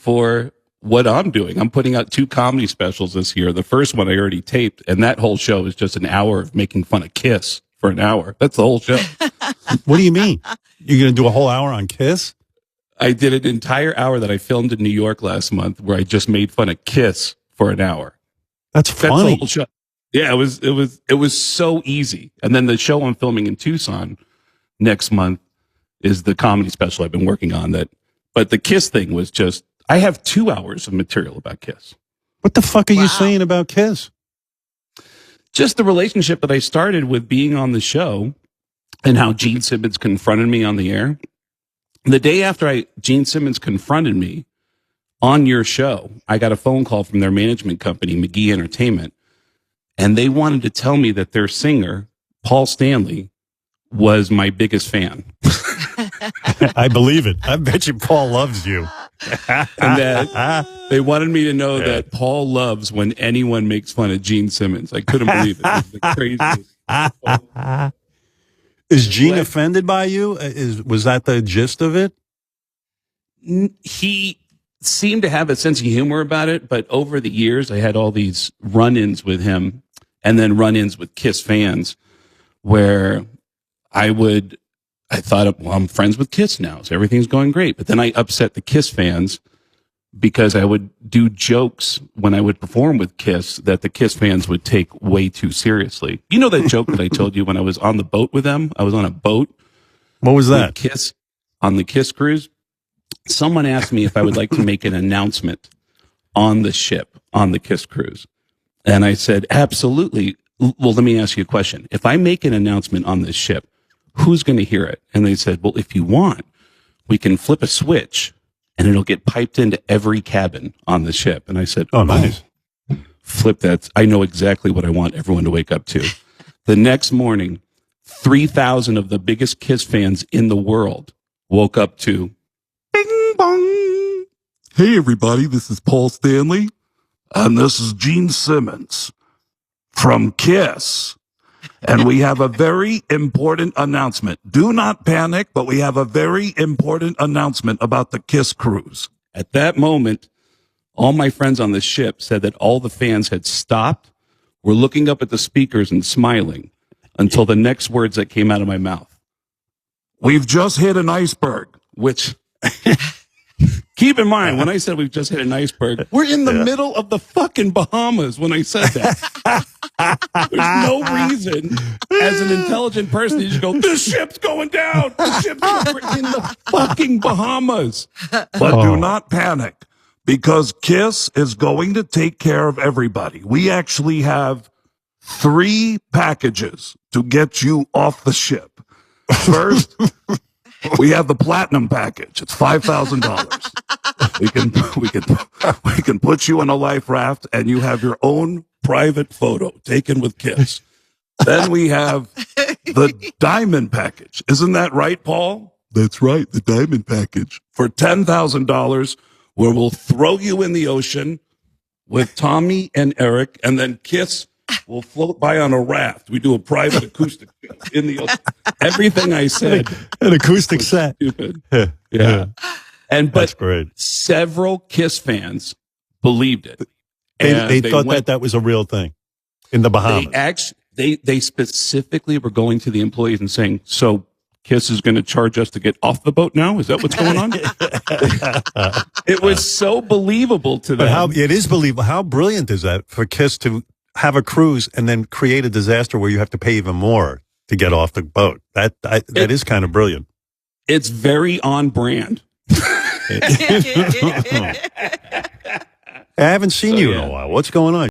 for what I'm doing. I'm putting out 2 comedy specials this year. The first one I already taped, and that whole show is just an hour of making fun of Kiss for an hour. That's the whole show. What do you mean? You're going to do a whole hour on Kiss? I did an entire hour that I filmed in New York last month where I just made fun of Kiss for an hour. That's funny. That's the whole show. Yeah, it was so easy. And then the show I'm filming in Tucson next month is the comedy special I've been working on but the Kiss thing was just, I have 2 hours of material about Kiss. What the fuck are you saying about Kiss? Just the relationship that I started with being on the show and how Gene Simmons confronted me on the air. The day after Gene Simmons confronted me on your show, I got a phone call from their management company, McGee Entertainment, and they wanted to tell me that their singer, Paul Stanley, was my biggest fan. I believe it. I bet you Paul loves you. And that they wanted me to know that Paul loves when anyone makes fun of Gene Simmons. I couldn't believe it. It was the craziest. Is Gene offended by you? Was that the gist of it? He seemed to have a sense of humor about it, but over the years, I had all these run-ins with him and then run-ins with Kiss fans where I thought, well, I'm friends with Kiss now, so everything's going great. But then I upset the Kiss fans because I would do jokes when I would perform with Kiss that the Kiss fans would take way too seriously. You know that joke that I told you when I was on the boat with them? I was on a boat. What was that? Kiss, on the Kiss cruise. Someone asked me if I would like to make an announcement on the ship, on the Kiss cruise. And I said, absolutely. Well, let me ask you a question. If I make an announcement on this ship, who's going to hear it? And they said, well, if you want, we can flip a switch and it'll get piped into every cabin on the ship. And I said, oh, nice. Flip that. I know exactly what I want everyone to wake up to. The next morning, 3,000 of the biggest Kiss fans in the world woke up to, bing bong. Hey, everybody, this is Paul Stanley. And this is Gene Simmons from Kiss. And we have a very important announcement. Do not panic, but we have a very important announcement about the Kiss cruise. At that moment, all my friends on the ship said that all the fans had stopped, were looking up at the speakers and smiling until the next words that came out of my mouth. We've just hit an iceberg, which... Keep in mind, when I said we've just hit an iceberg, we're in the middle of the fucking Bahamas when I said that. There's no reason, as an intelligent person, you just go, the ship's going down. The ship's we're in the fucking Bahamas. But do not panic, because Kiss is going to take care of everybody. We actually have 3 packages to get you off the ship. First, we have the platinum package. It's $5,000. We can put you on a life raft and you have your own private photo taken with Kiss. Then we have the diamond package. Isn't that right, Paul? That's right. The diamond package for $10,000, where we'll throw you in the ocean with Tommy and Eric, and then Kiss will float by on a raft. We do a private acoustic in the ocean. Everything I said, an acoustic set. Stupid. Yeah. But that's great. Several Kiss fans believed it. They thought that was a real thing in the Bahamas. They specifically were going to the employees and saying, so Kiss is going to charge us to get off the boat now? Is that what's going on? It was so believable to them. It is believable. How brilliant is that for Kiss to have a cruise and then create a disaster where you have to pay even more to get off the boat? That is kind of brilliant. It's very on brand. I haven't seen you in a while. What's going on?